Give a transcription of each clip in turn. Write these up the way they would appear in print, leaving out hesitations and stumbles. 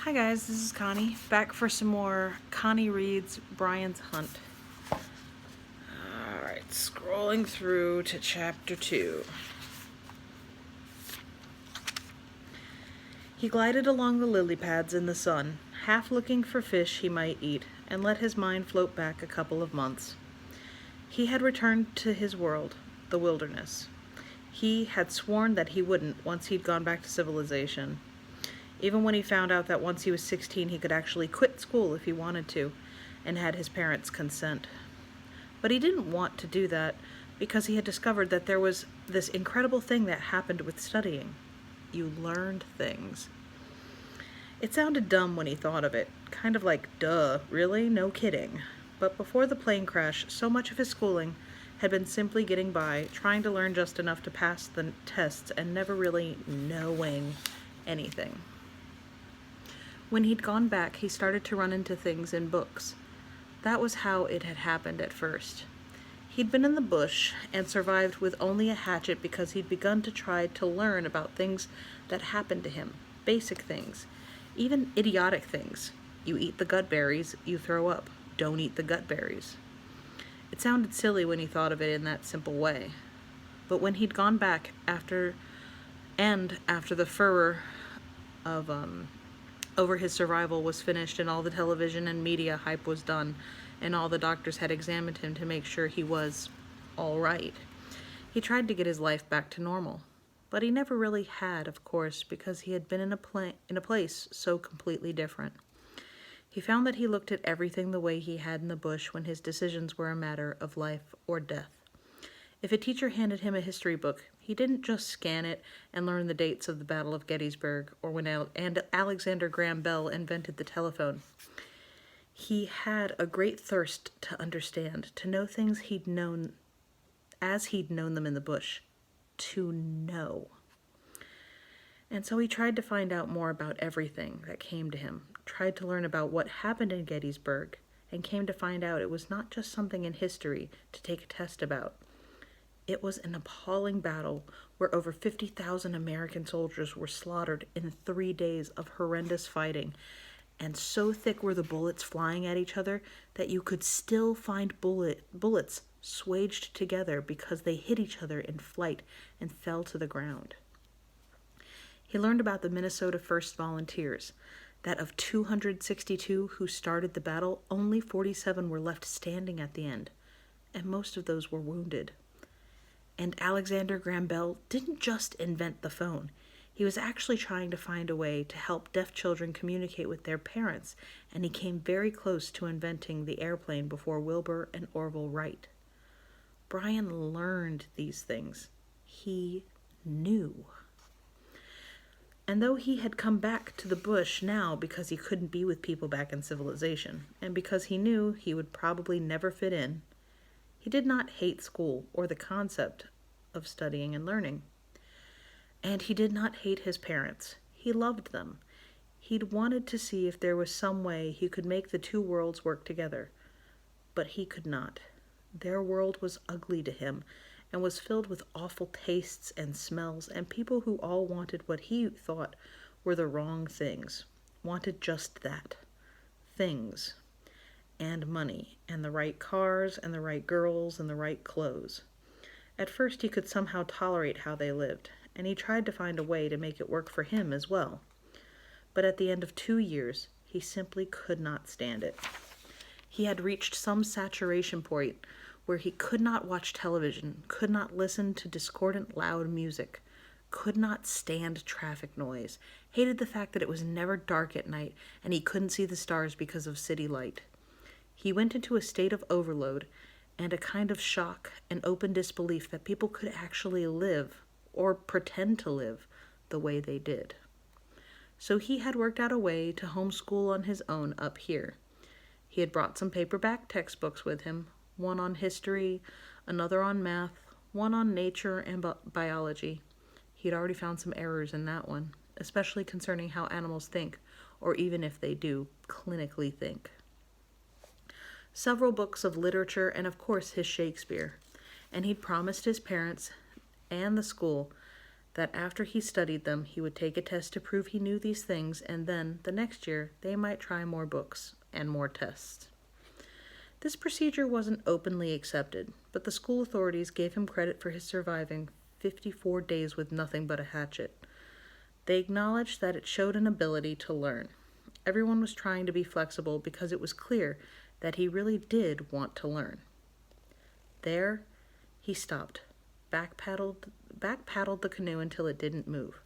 Hi guys, this is Connie, back for some more Connie Reads Brian's Hunt. Alright, scrolling through to chapter 2. He glided along the lily pads in the sun, half looking for fish he might eat, and let his mind float back a couple of months. He had returned to his world, the wilderness. He had sworn that he wouldn't once he'd gone back to civilization. Even when he found out that once he was 16 he could actually quit school if he wanted to, and had his parents' consent. But he didn't want to do that because he had discovered that there was this incredible thing that happened with studying. You learned things. It sounded dumb when he thought of it, kind of like, duh, really? No kidding. But before the plane crash, so much of his schooling had been simply getting by, trying to learn just enough to pass the tests and never really knowing anything. When he'd gone back, he started to run into things in books. That was how it had happened at first. He'd been in the bush and survived with only a hatchet because he'd begun to try to learn about things that happened to him, basic things, even idiotic things. You eat the gut berries, you throw up. Don't eat the gut berries. It sounded silly when he thought of it in that simple way. But when he'd gone back after the furor of over his survival was finished and all the television and media hype was done and all the doctors had examined him to make sure he was all right, he tried to get his life back to normal. But he never really had, of course, because he had been in a place so completely different. He found that he looked at everything the way he had in the bush when his decisions were a matter of life or death. If a teacher handed him a history book, he didn't just scan it and learn the dates of the Battle of Gettysburg or when Alexander Graham Bell invented the telephone. He had a great thirst to understand, to know things he'd known as he'd known them in the bush. To know. And so he tried to find out more about everything that came to him, tried to learn about what happened in Gettysburg, and came to find out it was not just something in history to take a test about. It was an appalling battle where over 50,000 American soldiers were slaughtered in 3 days of horrendous fighting, and so thick were the bullets flying at each other that you could still find bullets swaged together because they hit each other in flight and fell to the ground. He learned about the Minnesota 1st Volunteers, that of 262 who started the battle, only 47 were left standing at the end, and most of those were wounded. And Alexander Graham Bell didn't just invent the phone. He was actually trying to find a way to help deaf children communicate with their parents, and he came very close to inventing the airplane before Wilbur and Orville Wright. Brian learned these things. He knew. And though he had come back to the bush now because he couldn't be with people back in civilization, and because he knew he would probably never fit in, he did not hate school or the concept of studying and learning. And he did not hate his parents. He loved them. He'd wanted to see if there was some way he could make the two worlds work together. But he could not. Their world was ugly to him and was filled with awful tastes and smells and people who all wanted what he thought were the wrong things. Wanted just that. Things. And money, and the right cars, and the right girls, and the right clothes. At first he could somehow tolerate how they lived, and he tried to find a way to make it work for him as well. But at the end of 2 years, he simply could not stand it. He had reached some saturation point where he could not watch television, could not listen to discordant loud music, could not stand traffic noise, hated the fact that it was never dark at night, and he couldn't see the stars because of city light. He went into a state of overload and a kind of shock and open disbelief that people could actually live, or pretend to live, the way they did. So he had worked out a way to homeschool on his own up here. He had brought some paperback textbooks with him, one on history, another on math, one on nature and biology. He had already found some errors in that one, especially concerning how animals think, or even if they do, clinically think. Several books of literature, and of course his Shakespeare. And he'd promised his parents and the school that after he studied them, he would take a test to prove he knew these things, and then, the next year, they might try more books and more tests. This procedure wasn't openly accepted, but the school authorities gave him credit for his surviving 54 days with nothing but a hatchet. They acknowledged that it showed an ability to learn. Everyone was trying to be flexible because it was clear that he really did want to learn. There, he stopped, back-paddled the canoe until it didn't move.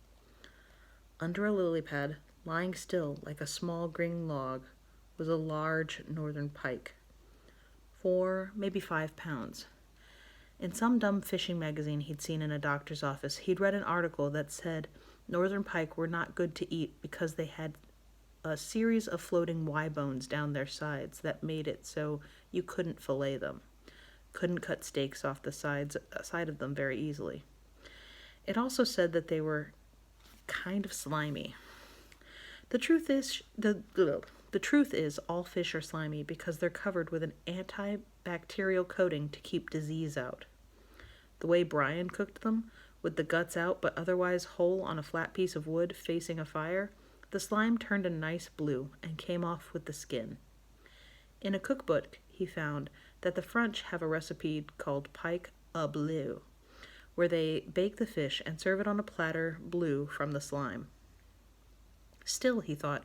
Under a lily pad, lying still like a small green log, was a large northern pike, 4, maybe 5 pounds. In some dumb fishing magazine he'd seen in a doctor's office, he'd read an article that said northern pike were not good to eat because they had a series of floating Y-bones down their sides that made it so you couldn't fillet them, couldn't cut steaks off the side of them very easily. It also said that they were kind of slimy. The truth is all fish are slimy because they're covered with an antibacterial coating to keep disease out. The way Brian cooked them, with the guts out but otherwise whole on a flat piece of wood facing a fire, the slime turned a nice blue and came off with the skin. In a cookbook, he found that the French have a recipe called pike au bleu, where they bake the fish and serve it on a platter blue from the slime. Still, he thought,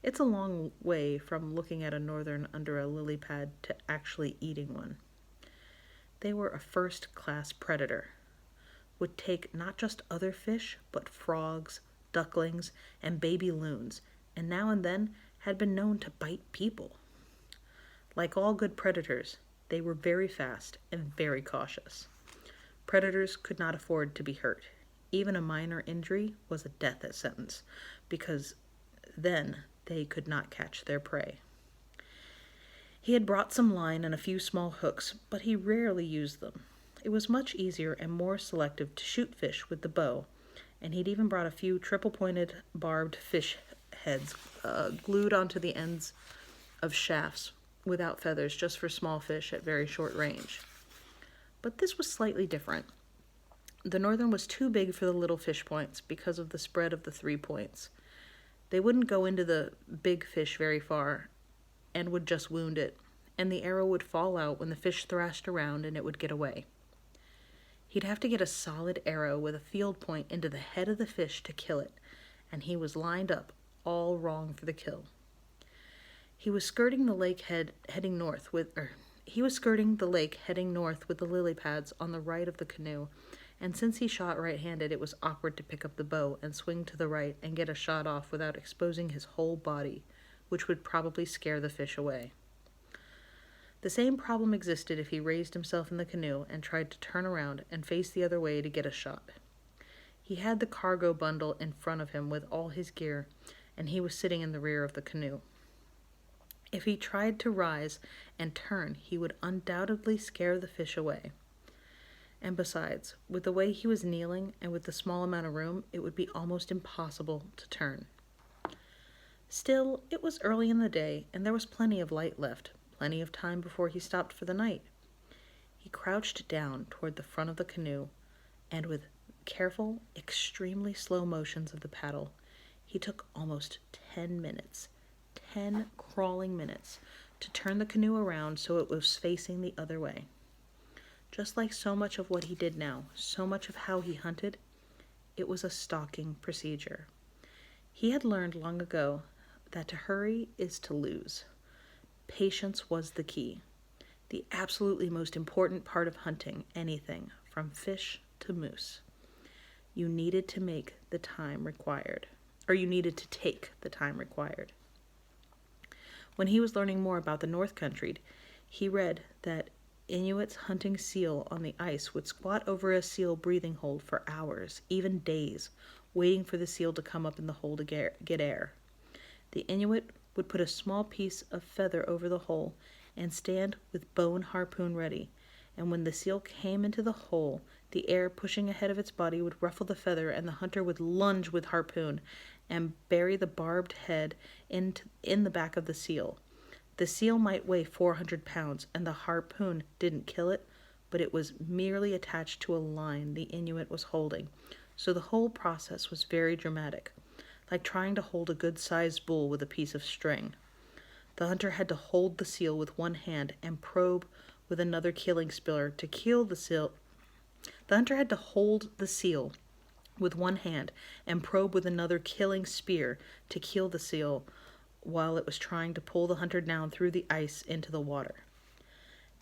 it's a long way from looking at a northern under a lily pad to actually eating one. They were a first-class predator, would take not just other fish, but frogs, ducklings, and baby loons, and now and then had been known to bite people. Like all good predators, they were very fast and very cautious. Predators could not afford to be hurt. Even a minor injury was a death sentence, because then they could not catch their prey. He had brought some line and a few small hooks, but he rarely used them. It was much easier and more selective to shoot fish with the bow, and he'd even brought a few triple-pointed barbed fish heads glued onto the ends of shafts without feathers, just for small fish at very short range. But this was slightly different. The northern was too big for the little fish points because of the spread of the 3 points. They wouldn't go into the big fish very far and would just wound it, and the arrow would fall out when the fish thrashed around and it would get away. He'd have to get a solid arrow with a field point into the head of the fish to kill it, and he was lined up all wrong for the kill. He was skirting the lake heading north with the lily pads on the right of the canoe, and since he shot right-handed, it was awkward to pick up the bow and swing to the right and get a shot off without exposing his whole body, which would probably scare the fish away. The same problem existed if he raised himself in the canoe and tried to turn around and face the other way to get a shot. He had the cargo bundle in front of him with all his gear, and he was sitting in the rear of the canoe. If he tried to rise and turn, he would undoubtedly scare the fish away. And besides, with the way he was kneeling and with the small amount of room, it would be almost impossible to turn. Still, it was early in the day, and there was plenty of light left, plenty of time before he stopped for the night. He crouched down toward the front of the canoe, and with careful, extremely slow motions of the paddle, he took almost 10 minutes, 10 crawling minutes, to turn the canoe around so it was facing the other way. Just like so much of what he did now, so much of how he hunted, it was a stalking procedure. He had learned long ago that to hurry is to lose. Patience was the key, the absolutely most important part of hunting anything, from fish to moose. You needed to make the time required, or you needed to take the time required. When he was learning more about the North Country, he read that Inuits hunting seal on the ice would squat over a seal breathing hold for hours, even days, waiting for the seal to come up in the hole to get air. The Inuit would put a small piece of feather over the hole and stand with bow and harpoon ready, and when the seal came into the hole, the air pushing ahead of its body would ruffle the feather, and the hunter would lunge with harpoon and bury the barbed head in the back of the seal. The seal might weigh 400 pounds, and the harpoon didn't kill it, but it was merely attached to a line the Inuit was holding, so the whole process was very dramatic, like trying to hold a good-sized bull with a piece of string. The hunter had to hold the seal with one hand and probe with another killing spear to kill the seal. The hunter had to hold the seal with one hand and probe with another killing spear to kill the seal while it was trying to pull the hunter down through the ice into the water.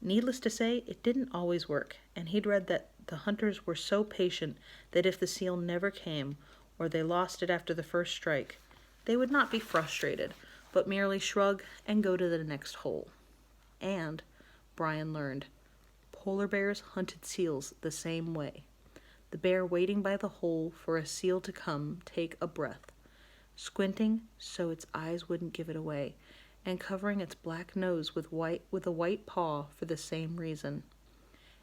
Needless to say, it didn't always work, and he'd read that the hunters were so patient that if the seal never came, or they lost it after the first strike, they would not be frustrated, but merely shrug and go to the next hole. And, Brian learned, polar bears hunted seals the same way. The bear waiting by the hole for a seal to come take a breath, squinting so its eyes wouldn't give it away, and covering its black nose with a white paw for the same reason.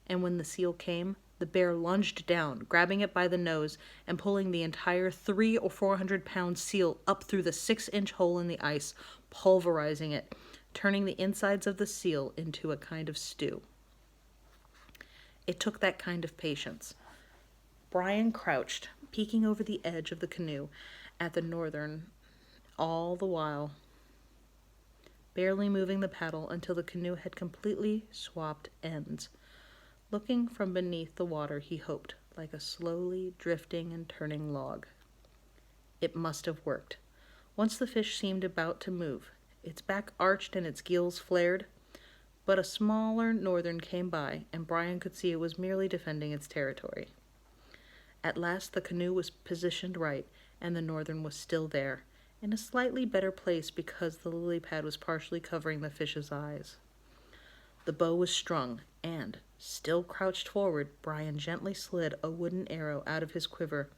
And when the seal came, the bear lunged down, grabbing it by the nose and pulling the entire 300 or 400-pound seal up through the 6-inch hole in the ice, pulverizing it, turning the insides of the seal into a kind of stew. It took that kind of patience. Brian crouched, peeking over the edge of the canoe at the northern, all the while barely moving the paddle until the canoe had completely swapped ends. Looking from beneath the water, he hoped, like a slowly drifting and turning log. It must have worked. Once the fish seemed about to move, its back arched and its gills flared, but a smaller northern came by, and Brian could see it was merely defending its territory. At last the canoe was positioned right, and the northern was still there, in a slightly better place because the lily pad was partially covering the fish's eyes. The bow was strung, and, still crouched forward, Brian gently slid a wooden arrow out of his quiver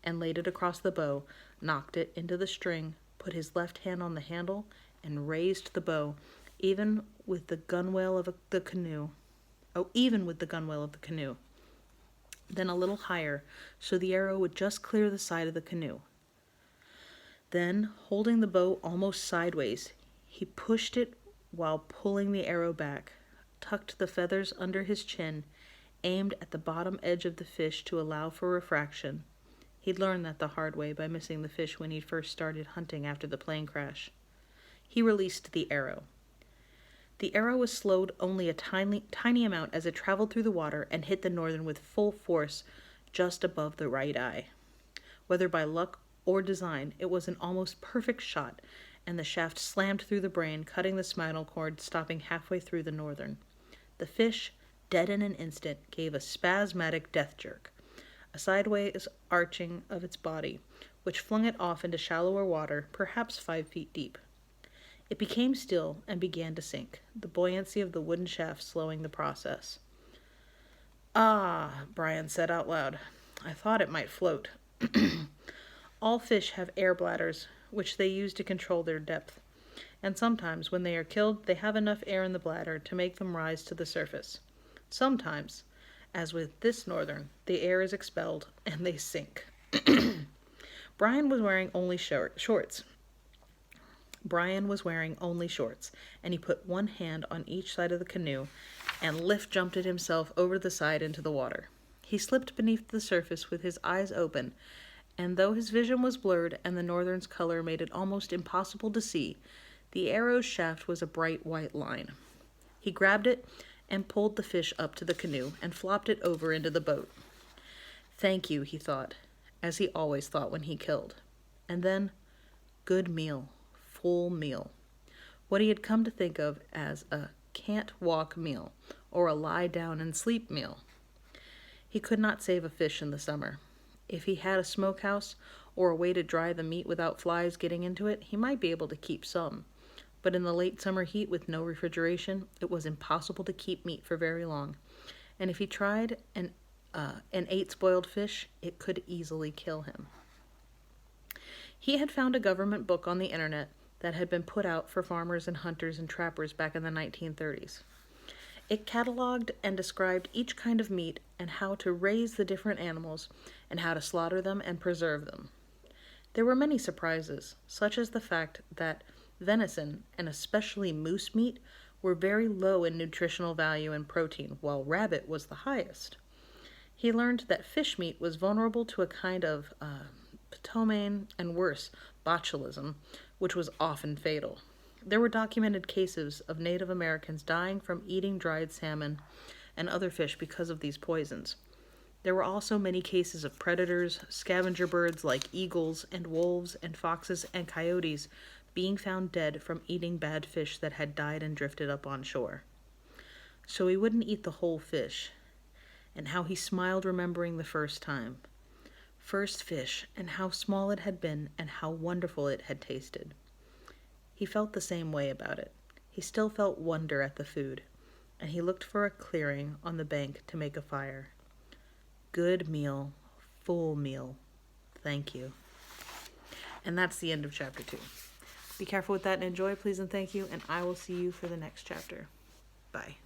and laid it across the bow, knocked it into the string, put his left hand on the handle, and raised the bow, even with the gunwale of the canoe. Then a little higher, so the arrow would just clear the side of the canoe. Then, holding the bow almost sideways, he pushed it while pulling the arrow back, tucked the feathers under his chin, aimed at the bottom edge of the fish to allow for refraction. He'd learned that the hard way by missing the fish when he first started hunting after the plane crash. He released the arrow. The arrow was slowed only a tiny amount as it traveled through the water and hit the northern with full force just above the right eye. Whether by luck or design, it was an almost perfect shot, and the shaft slammed through the brain, cutting the spinal cord, stopping halfway through the northern. The fish, dead in an instant, gave a spasmodic death jerk, a sideways arching of its body, which flung it off into shallower water, perhaps 5 feet deep. It became still and began to sink, the buoyancy of the wooden shaft slowing the process. "Ah," Brian said out loud. "I thought it might float." All fish have air bladders, which they use to control their depth, and sometimes, when they are killed, they have enough air in the bladder to make them rise to the surface. Sometimes, as with this northern, the air is expelled and they sink. Brian was wearing only shorts. And he put one hand on each side of the canoe and jumped it himself over the side into the water. He slipped beneath the surface with his eyes open, and though his vision was blurred and the northern's color made it almost impossible to see, the arrow's shaft was a bright white line. He grabbed it and pulled the fish up to the canoe and flopped it over into the boat. "Thank you," he thought, as he always thought when he killed. And then, good meal, full meal. What he had come to think of as a can't walk meal, or a lie down and sleep meal. He could not save a fish in the summer. If he had a smokehouse or a way to dry the meat without flies getting into it, he might be able to keep some. But in the late summer heat with no refrigeration, it was impossible to keep meat for very long. And if he tried and ate spoiled fish, it could easily kill him. He had found a government book on the internet that had been put out for farmers and hunters and trappers back in the 1930s. It cataloged and described each kind of meat and how to raise the different animals and how to slaughter them and preserve them. There were many surprises, such as the fact that venison, and especially moose meat, were very low in nutritional value and protein, while rabbit was the highest. He learned that fish meat was vulnerable to a kind of ptomaine and worse, botulism, which was often fatal. There were documented cases of Native Americans dying from eating dried salmon and other fish because of these poisons. There were also many cases of predators, scavenger birds like eagles and wolves and foxes and coyotes being found dead from eating bad fish that had died and drifted up on shore. So he wouldn't eat the whole fish, and how he smiled remembering the first time. First fish, and how small it had been, and how wonderful it had tasted. He felt the same way about it. He still felt wonder at the food, and he looked for a clearing on the bank to make a fire. Good meal, full meal. Thank you. And that's the end of chapter 2. Be careful with that and enjoy, please and thank you, and I will see you for the next chapter. Bye.